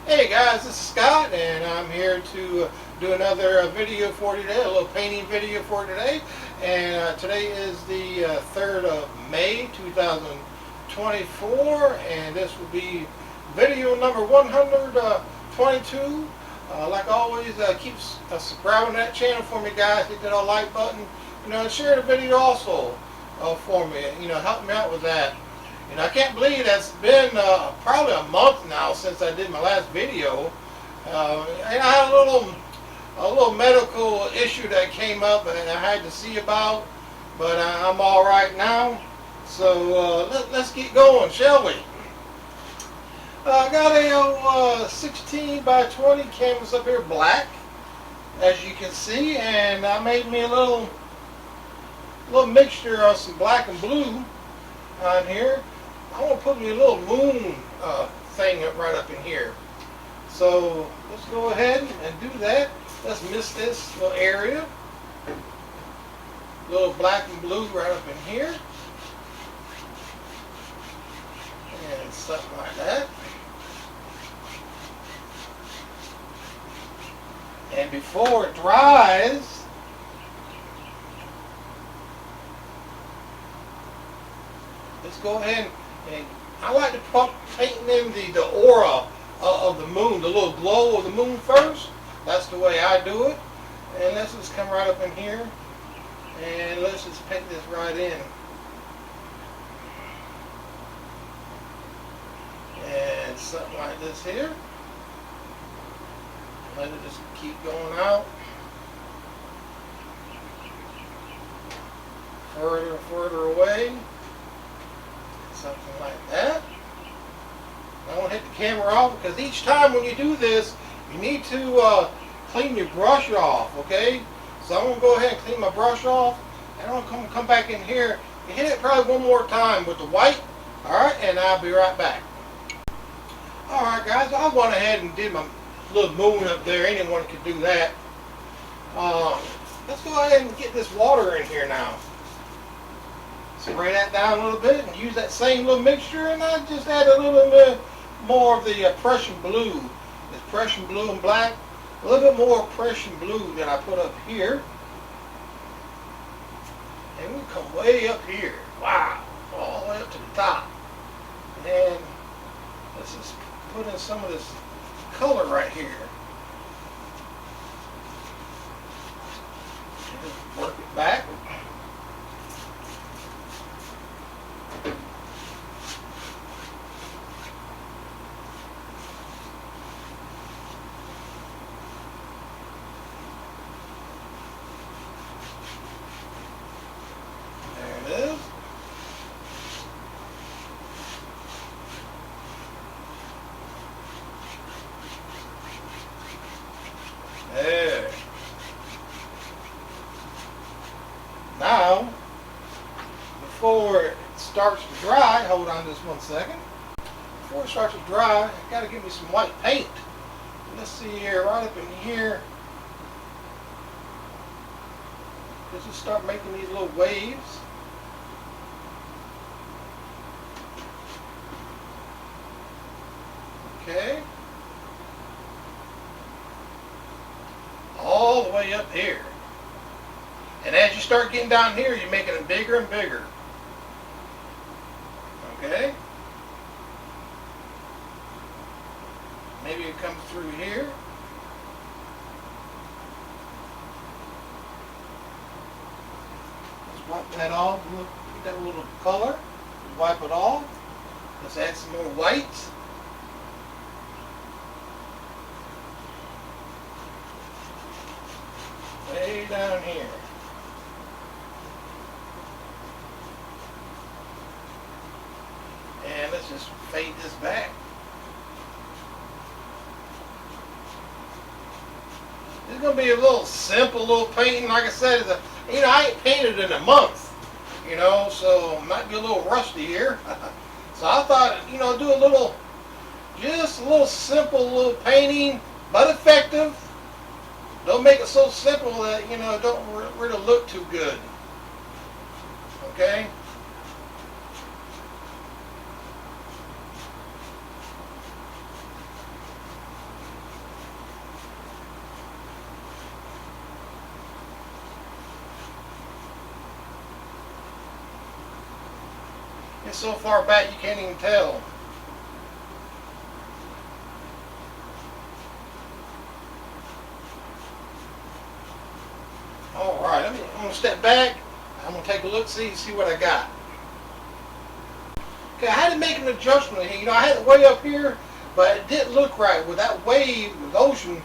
Hey guys, this is Scott, and I'm here to do another video for today, a little painting video for today. And today is the 3rd of May 2024, and this will be video number 122. Like always, keep subscribing to that channel for me, guys. Hit that like button, and share the video also for me. Help me out with that. I can't believe that's been probably a month now since I did my last video. And I had a little medical issue that came up and I had to see about, but I'm all right now. So let's get going, shall we? I got a 16 by 20 canvas up here, black, as you can see, and I made me a little mixture of some black and blue on here. I want to put me a little moon thing right up in here. So let's go ahead and do that. Let's mist this little area. A little black and blue right up in here. And something like that. And before it dries, let's go ahead and I like to paint in the aura of the moon, the little glow of the moon first. That's the way I do it. And let's just come right up in here and let's just paint this right in. And something like this here. Let it just keep going out. Further and further away. Something like that. I don't hit the camera off because each time when you do this, you need to clean your brush off, okay? So I'm going to go ahead and clean my brush off. And I'm going to come back in here and hit it probably one more time with the white. Alright, and I'll be right back. Alright guys, I went ahead and did my little moon up there. Anyone could do that. Let's go ahead and get this water in here now. Spray that down a little bit and use that same little mixture, and I just add a little bit more of the Prussian blue. It's Prussian blue and black. A little bit more Prussian blue that I put up here. And we come way up here. Wow. All the way up to the top. And let's just put in some of this color right here. And just work it back. There. Now, before it starts to dry, hold on just one second. Before it starts to dry, I gotta give me some white paint. Let's see here, right up in here. Let's just start making these little waves. Okay. All the way up here. And as you start getting down here, you're making it bigger and bigger. Okay? Maybe it comes through here. Let's wipe that off. Get that little color. Wipe it off. Let's add some more white. Way down here. And let's just fade this back. This is going to be a little simple little painting. Like I said, I ain't painted in a month, so it might be a little rusty here. So I thought, do just a little simple little painting, but effective. Don't make it so simple that, it don't really look too good. Okay? It's so far back you can't even tell. All right, I'm gonna step back. I'm gonna take a look, see what I got. Okay, I had to make an adjustment here. You know, I had it way up here, but it didn't look right with that wave, the ocean,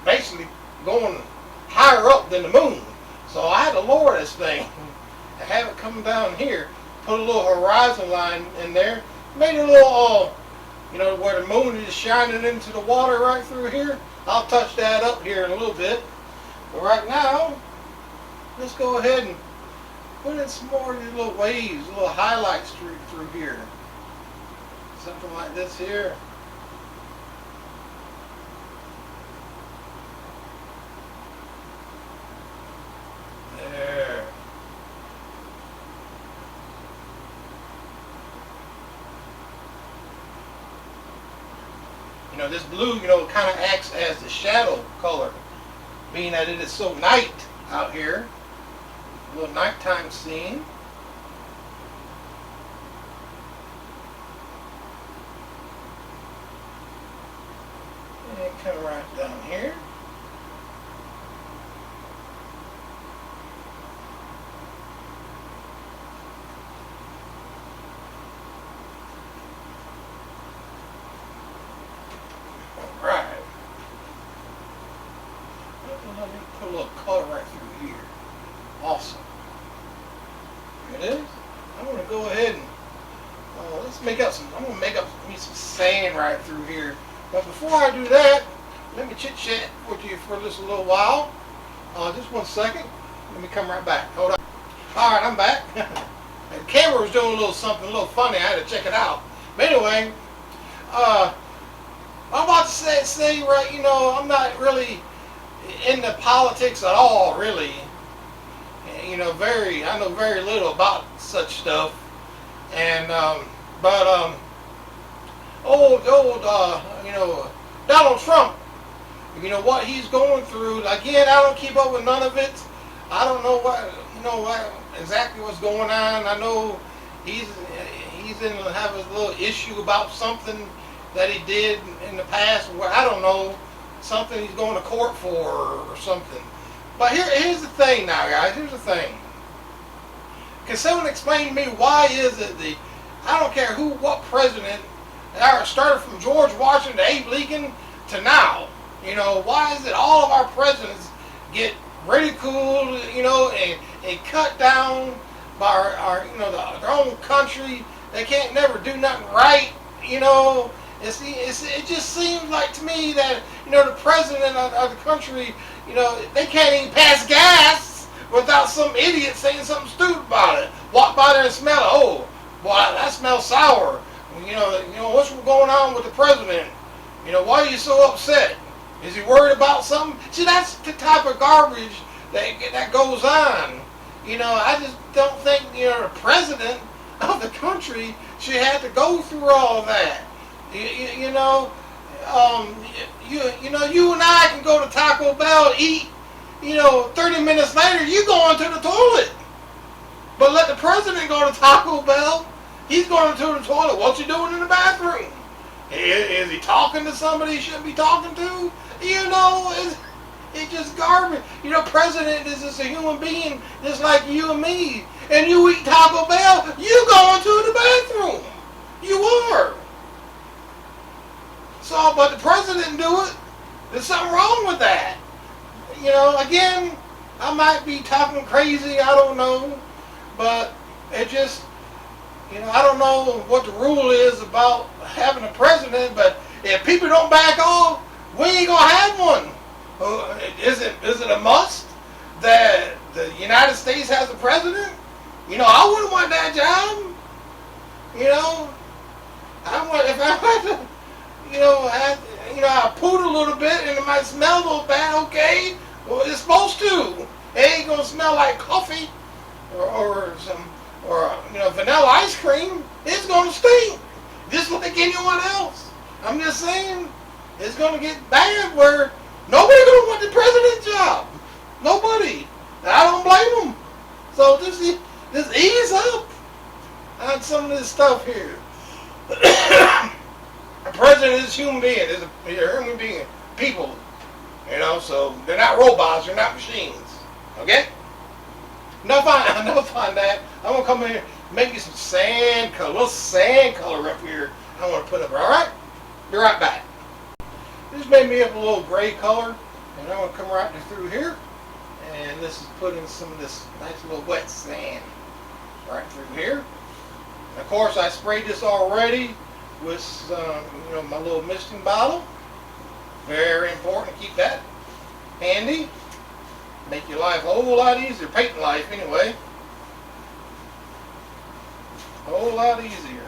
basically going higher up than the moon. So I had to lower this thing and have it come down here. Put a little horizon line in there. Made it a little, you know, where the moon is shining into the water right through here. I'll touch that up here in a little bit. But right now, let's go ahead and put in some more of these little waves, little highlights through here. Something like this here. There. You know, this blue, you know, kind of acts as the shadow color, being that it is so night out here. A little nighttime scene. And come right down here. Alright. Let me put a little color right through here. Awesome. It is. I'm going to go ahead and let's make up some. I'm going to make up me some sand right through here. But before I do that, let me chit chat with you for just a little while. Just 1 second. Let me come right back. Hold on. All right, I'm back. The camera was doing a little something, a little funny. I had to check it out. But anyway, I'm about to say right. You know, I'm not really into politics at all, really. You know, I know very little about such stuff, and you know, Donald Trump, you know what he's going through. Again, I don't keep up with none of it. I don't know what exactly what's going on. I know he's in have a little issue about something that he did in the past. Where I don't know, something he's going to court for or something. But here's the thing now, guys. Here's the thing. Can someone explain to me why is it I don't care what president, started from George Washington to Abe Lincoln to now. You know, why is it all of our presidents get ridiculed, you know, and cut down by our you know, their own country? They can't never do nothing right, you know. It just seems like to me that, you know, the president of the country, you know, they can't even pass gas without some idiot saying something stupid about it. Walk by there and smell it. Oh, boy, that smells sour. You know what's going on with the president? You know, why are you so upset? Is he worried about something? See, that's the type of garbage that goes on. You know, I just don't think, you know, the president of the country should have to go through all that. You know, you and I can go to Taco Bell, eat, you know, 30 minutes later, you going to the toilet. But let the president go to Taco Bell, he's going to the toilet. What's he doing in the bathroom? Is he talking to somebody he shouldn't be talking to? You know, it's just garbage. You know, president is just a human being just like you and me. And you eat Taco Bell, you going to the bathroom. You are. So, but the president didn't do it. There's something wrong with that. You know, again, I might be talking crazy, I don't know. But it just, you know, I don't know what the rule is about having a president, but if people don't back off, we ain't going to have one. Is it a must that the United States has a president? You know, I wouldn't want that job. You know, if I had to, I pooed a little bit and it might smell a little bad, okay. Well, it's supposed to. It ain't going to smell like coffee or vanilla ice cream. It's going to stink. Just like anyone else. I'm just saying, it's going to get bad where nobody's going to want the president's job. Nobody. And I don't blame them. So just ease up. on some of this stuff here. A president is a human being, is a human being, people, you know, so they're not robots, they're not machines, okay? Enough on that. I'm gonna come in here, make you some sand color, a little sand color up here. I want to put up, all right? Be right back. This made me up a little gray color, and I'm gonna come right through here, and this is putting some of this nice little wet sand right through here. And of course, I sprayed this already with you know, my little misting bottle. Very important to keep that handy. Make your life a whole lot easier, painting life anyway. A whole lot easier.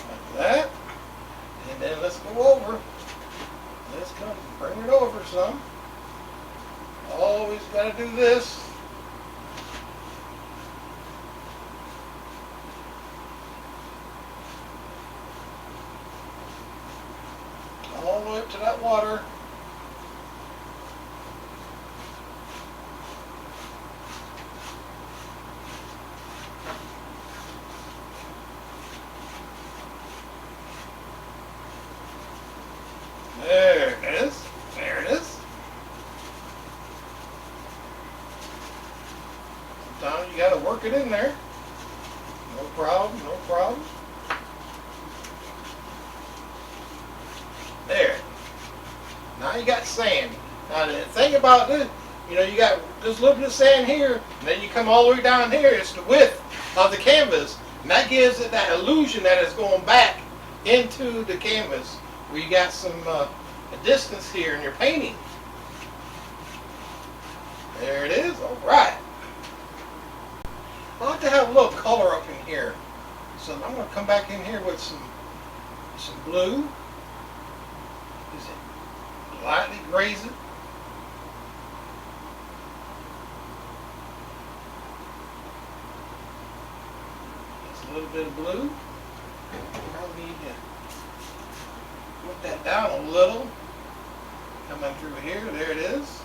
Like that. And then let's go over. Let's come bring it over some. Always got to do this. All the way up to that water. There it is. There it is. Sometimes you got to work it in there. No problem, no problem. There. Now you got sand. Now the thing about this, you know, you got this little bit of sand here, and then you come all the way down here. It's the width of the canvas, and that gives it that illusion that it's going back into the canvas, where you got some a distance here in your painting. There it is. All right. I like to have a little color up in here, so I'm going to come back in here with some blue. Is it lightly graze it? Just a little bit of blue. Probably need to put that down a little. Coming through here, there it is.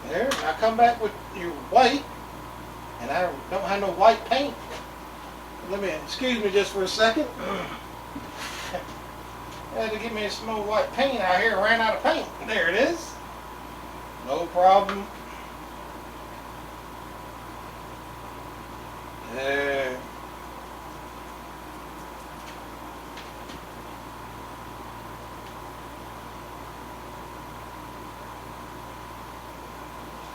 There, I come back with your white, and I don't have no white paint. Let me, excuse me just for a second. I had to give me some more white paint out here, ran out of paint. There it is. No problem. There.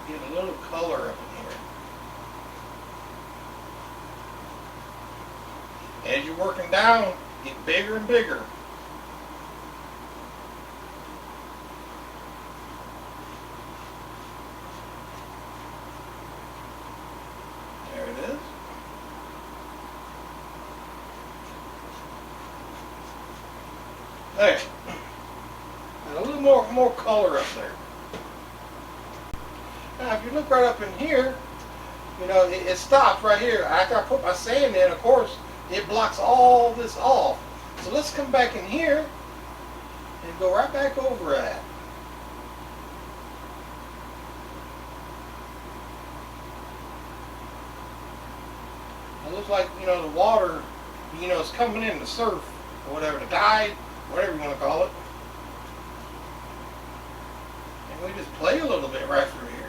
Get a little color up in here. As you're working down, get bigger and bigger. There it is. There. And a little more color up there. Now, if you look right up in here, you know, it stops right here. After I put my sand in, of course, it blocks all this off. So let's come back in here and go right back over that. It looks like, you know, the water, you know, is coming in, the surf, or whatever, the tide, whatever you want to call it. And we just play a little bit right through here.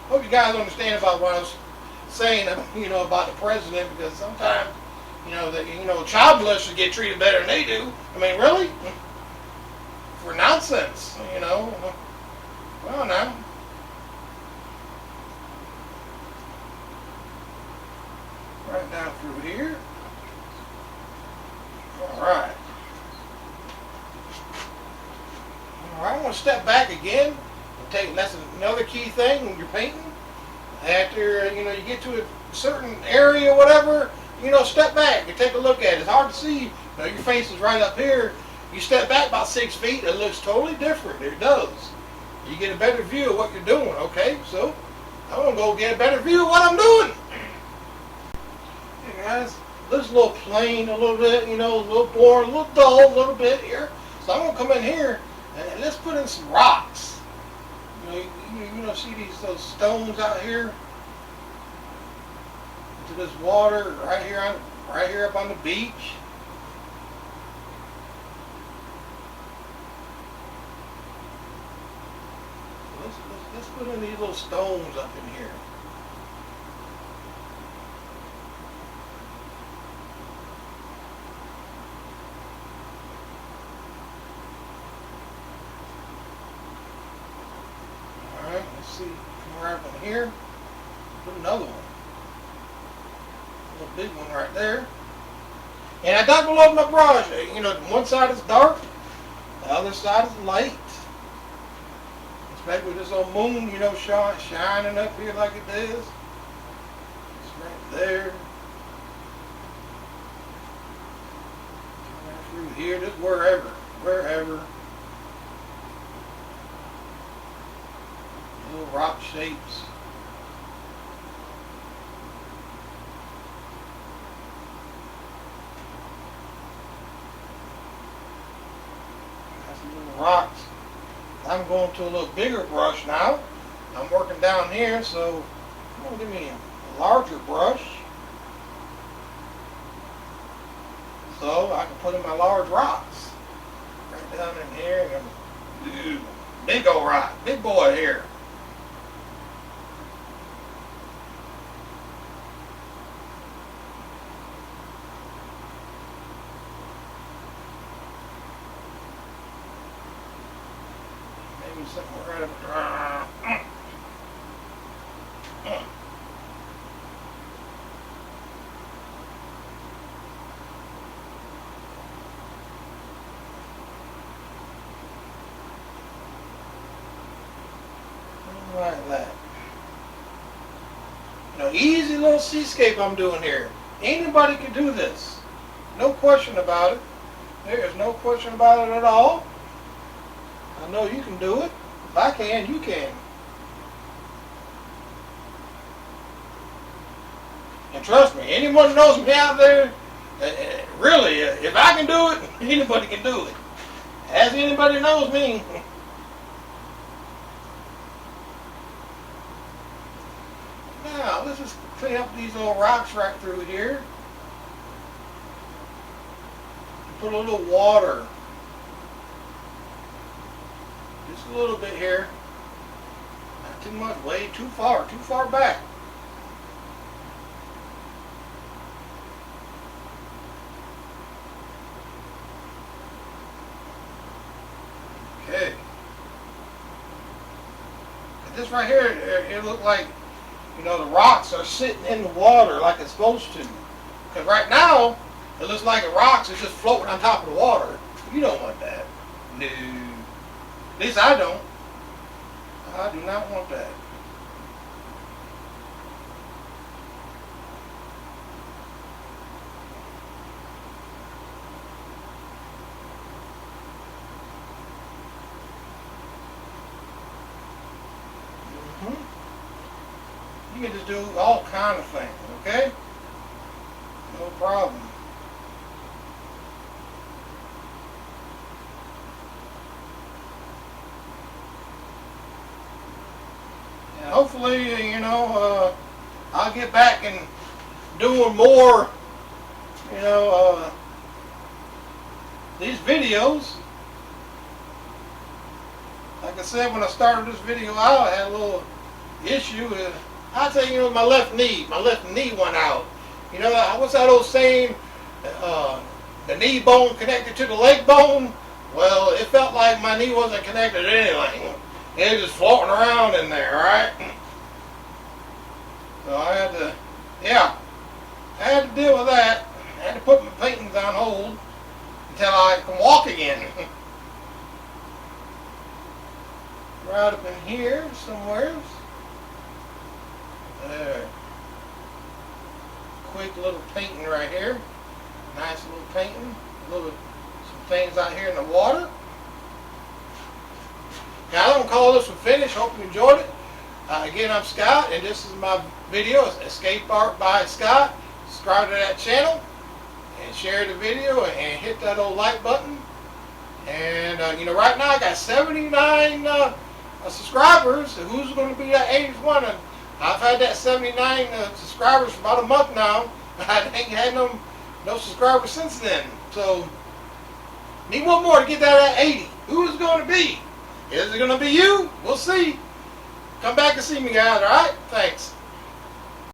Hope you guys understand about what I was saying, you know, about the president, because sometimes, you know, child molesters get treated better than they do. I mean, really? For nonsense, you know. Well, now. Right down through here. All right. All right, I'm going to step back again. That's another key thing when you're painting. After, you know, you get to a certain area or whatever, you know, step back and take a look at it. It's hard to see. You know, your face is right up here, You step back about 6 feet, it looks totally different. It does. You get a better view of what you're doing. Okay, so I'm gonna go get a better view of what I'm doing. Hey guys, this a little plain, a little bit, a little boring, a little dull, a little bit here. So I'm gonna come in here and let's put in some rocks. See those stones out here into this water right here up on the beach. Let's put in these little stones up in here. Alright, let's see. Come right up in here. Put another one. A little big one right there. And I double over my brush. One side is dark, the other side is light. Especially with this old moon, shining up here like it does. It's right there. Right through here, just wherever. Little rock shapes. That's little rocks. I'm going to a little bigger brush now. I'm working down here, so I'm going to give me a larger brush so I can put in my large rocks. Right down in here. And big old rock, big boy here. Something right up. Like that. Easy little seascape I'm doing here. Anybody can do this. No question about it. There is no question about it at all. I know you can do it. If I can, you can. And trust me, anyone who knows me out there, really, if I can do it, anybody can do it. As anybody knows me. Now, let's just clean up these little rocks right through here. Put a little water. Just a little bit here. Not too much, way too far back. Okay. This right here, it looked like, the rocks are sitting in the water like it's supposed to. Because right now, it looks like the rocks are just floating on top of the water. You don't want that. No. At least I don't. I do not want that. You can just do all kind of things, okay? No problem. And hopefully, I'll get back and doing more, these videos. Like I said, when I started this video out, I had a little issue with, I'll tell you, my left knee went out. What's that old saying? The knee bone connected to the leg bone? Well, it felt like my knee wasn't connected to anything. It was just floating around in there, right? So I had to deal with that. I had to put my paintings on hold until I can walk again. Right up in here somewhere. There. Quick little painting right here. Nice little painting. Some things out here in the water. Guys, I'm going to call this one finished. Hope you enjoyed it. Again, I'm Scott, and this is my video, Escape Art by Scott. Subscribe to that channel, and share the video, and hit that old like button. And, you know, right now I got 79 subscribers. Who's going to be that 80th one? And I've had that 79 subscribers for about a month now. I ain't had no subscribers since then. So, need one more to get that at 80. Who is it going to be? Is it going to be you? We'll see. Come back and see me, guys, alright? Thanks.